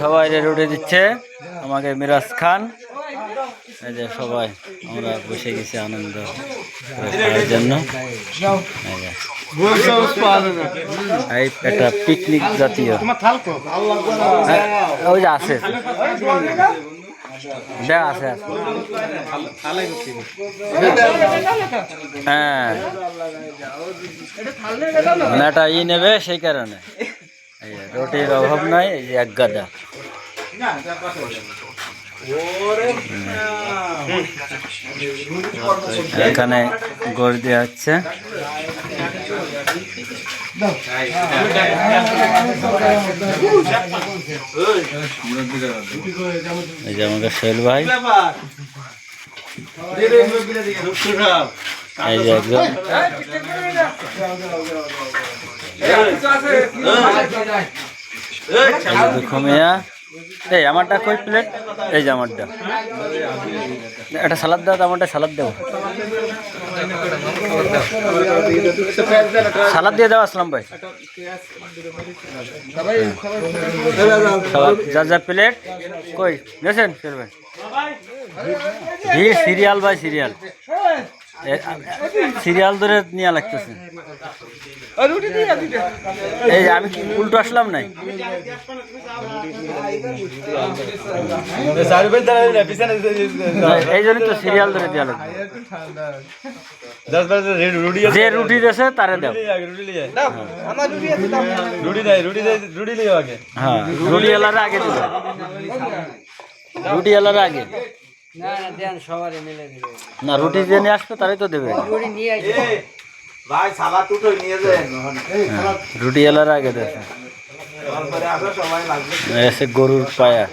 সবাই রুটি দিচ্ছে আমাকে মিরাজ খান। এই যে সবাই আমরা বসে গেছি আনন্দ খাওয়ার জন্য। এই একটা পিকনিক জাতীয় ওই যে আছে আছে হ্যাঁ এটা ই নেবে সেই কারণে রুটির অভাব নাই। এই যে এক গাদা এখানে গড় দেওয়া হচ্ছে। এই যে আমাদের সোহেল ভাই, এই যে একজন ঘুমিয়া। এই আমারটা কই প্লেট? এই যে আমারটা একটা সালাদ দাও। আমারটা সালাদ দেবো, সালাদ দিয়ে দাও আসলাম ভাই। যা যা প্লেট কই গেছেন ভাই? সিরিয়াল ভাই সিরিয়াল সিরিয়াল ধরে নিয়ে লাগতেছে। এই আমি কি উল্টো আসলাম নাই? এই জন্য তো সিরিয়াল ধরে দেওয়া লাগবে। যে রুটি দিয়েছে তারে দাও। হ্যাঁ রুটি এলার আগে দিবে, রুটি এলার আগে না রুটি যে নিয়ে আসবে তারাই তো দেবে। রুটি এলার আগে দেবে। এসে গরুর পায়া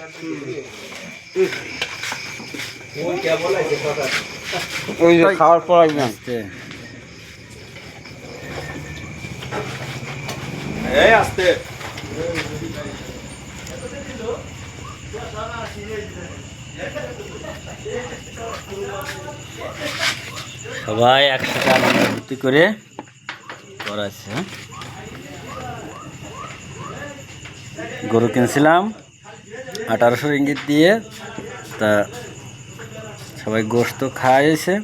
খাওয়ার পর আসতে সবাই একসাথে আনন্দ ভর্তি করে করাচ্ছে। গরু কিনছিলাম 1800 রিঙ্গিত দিয়ে, তা সবাই গোশত খাওয়াইছে,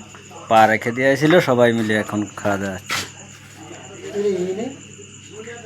পা রেখে দিয়েছিল, সবাই মিলে এখন খাওয়া দাওয়া।